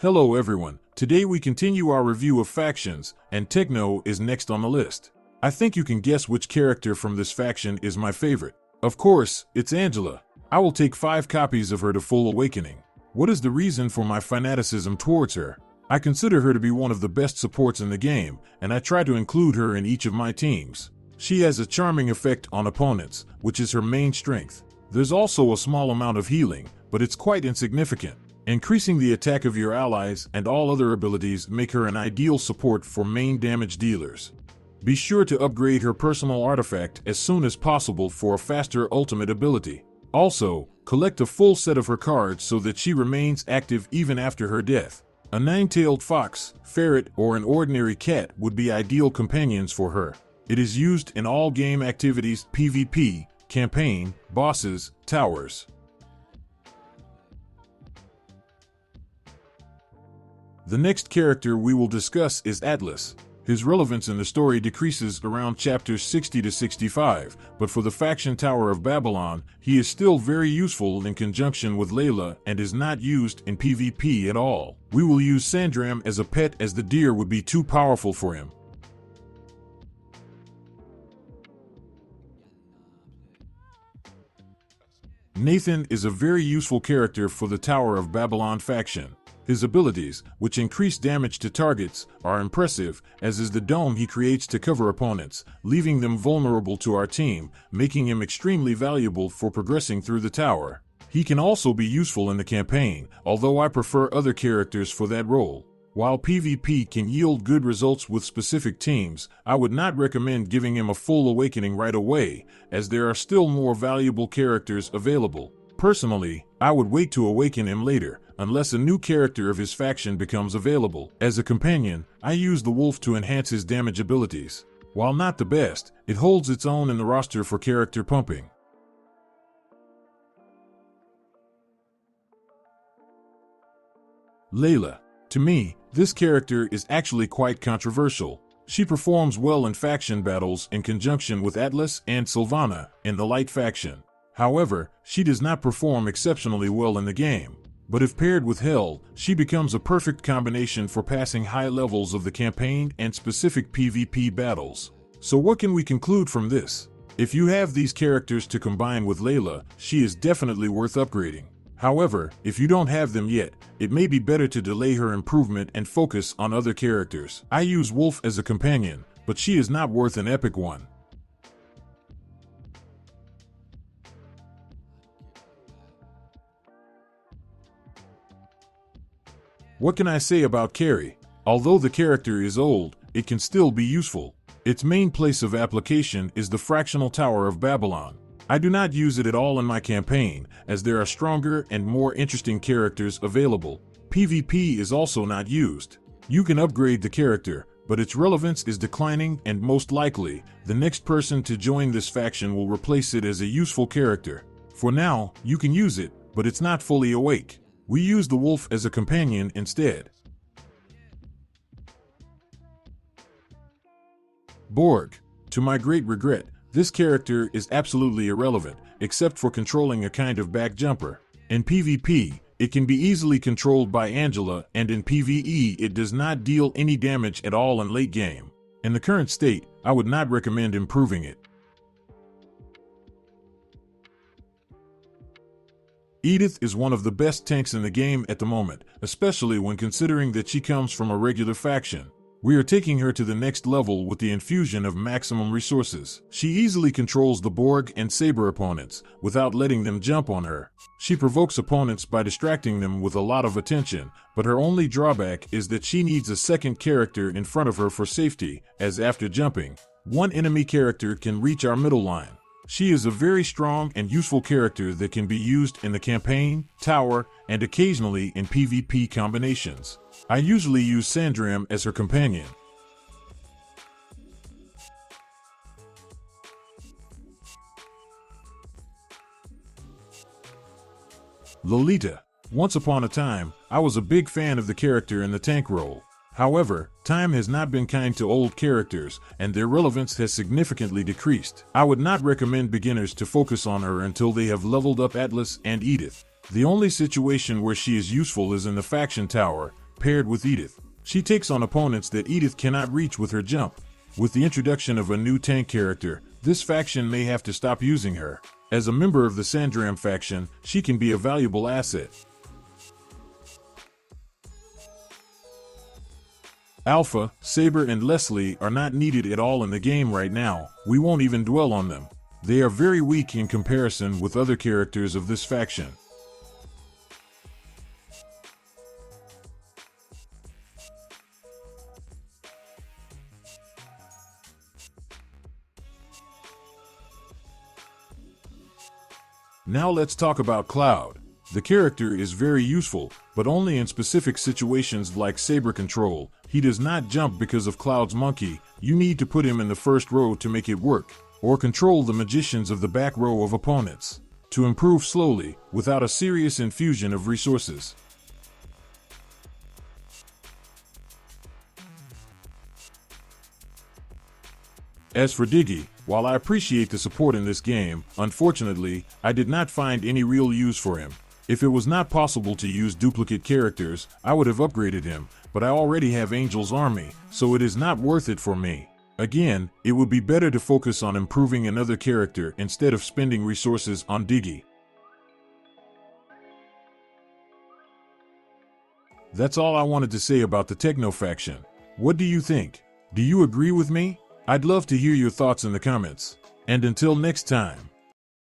Hello everyone, today we continue our review of factions, and Techno is next on the list. I think you can guess which character from this faction is my favorite. Of course, it's Angela. I will take 5 copies of her to full awakening. What is the reason for my fanaticism towards her? I consider her to be one of the best supports in the game, and I try to include her in each of my teams. She has a charming effect on opponents, which is her main strength. There's also a small amount of healing, but it's quite insignificant. Increasing the attack of your allies and all other abilities make her an ideal support for main damage dealers. Be sure to upgrade her personal artifact as soon as possible for a faster ultimate ability. Also, collect a full set of her cards so that she remains active even after her death. A 9-tailed fox, ferret, or an ordinary cat would be ideal companions for her. It is used in all game activities, PvP, campaign, bosses, towers. The next character we will discuss is Atlas. His relevance in the story decreases around chapters 60 to 65, but for the faction Tower of Babylon, he is still very useful in conjunction with Leila and is not used in PvP at all. We will use Sandram as a pet as the deer would be too powerful for him. Nathan is a very useful character for the Tower of Babylon faction. His abilities, which increase damage to targets, are impressive, as is the dome he creates to cover opponents, leaving them vulnerable to our team, making him extremely valuable for progressing through the tower. He can also be useful in the campaign, although I prefer other characters for that role. While PvP can yield good results with specific teams, I would not recommend giving him a full awakening right away, as there are still more valuable characters available. Personally, I would wait to awaken him later, unless a new character of his faction becomes available. As a companion, I use the wolf to enhance his damage abilities. While not the best, it holds its own in the roster for character pumping. Leila. To me, this character is actually quite controversial. She performs well in faction battles in conjunction with Atlas and Sylvana in the Light faction. However, she does not perform exceptionally well in the game. But if paired with Hell, she becomes a perfect combination for passing high levels of the campaign and specific PvP battles. So what can we conclude from this? If you have these characters to combine with Leila, she is definitely worth upgrading. However, if you don't have them yet, it may be better to delay her improvement and focus on other characters. I use Wolf as a companion, but she is not worth an epic one. What can I say about Carrie? Although the character is old, it can still be useful. Its main place of application is the fractional Tower of Babylon. I do not use it at all in my campaign, as there are stronger and more interesting characters available. PvP is also not used. You can upgrade the character, but its relevance is declining, and most likely, the next person to join this faction will replace it as a useful character. For now, you can use it, but it's not fully awake. We use the wolf as a companion instead. Borg. To my great regret, this character is absolutely irrelevant, except for controlling a kind of back jumper. In PvP, it can be easily controlled by Angela, and in PvE it does not deal any damage at all in late game. In the current state, I would not recommend improving it. Edith is one of the best tanks in the game at the moment, especially when considering that she comes from a regular faction. We are taking her to the next level with the infusion of maximum resources. She easily controls the Borg and Saber opponents, without letting them jump on her. She provokes opponents by distracting them with a lot of attention, but her only drawback is that she needs a second character in front of her for safety, as after jumping, one enemy character can reach our middle line. She is a very strong and useful character that can be used in the campaign, tower, and occasionally in PvP combinations. I usually use Sandram as her companion. Lolita. Once upon a time, I was a big fan of the character in the tank role. However, time has not been kind to old characters, and their relevance has significantly decreased. I would not recommend beginners to focus on her until they have leveled up Atlas and Edith. The only situation where she is useful is in the faction tower, paired with Edith. She takes on opponents that Edith cannot reach with her jump. With the introduction of a new tank character, this faction may have to stop using her. As a member of the Sandram faction, she can be a valuable asset. Alpha, Saber, and Leslie are not needed at all in the game right now. We won't even dwell on them. They are very weak in comparison with other characters of this faction. Now let's talk about Cloud. The character is very useful, but only in specific situations like saber control. He does not jump because of Cloud's monkey. You need to put him in the first row to make it work, or control the magicians of the back row of opponents, to improve slowly, without a serious infusion of resources. As for Diggy, while I appreciate the support in this game, unfortunately, I did not find any real use for him. If it was not possible to use duplicate characters, I would have upgraded him, but I already have Angel's Army, so it is not worth it for me. Again, it would be better to focus on improving another character instead of spending resources on Diggy. That's all I wanted to say about the Techno faction. What do you think? Do you agree with me? I'd love to hear your thoughts in the comments. And until next time.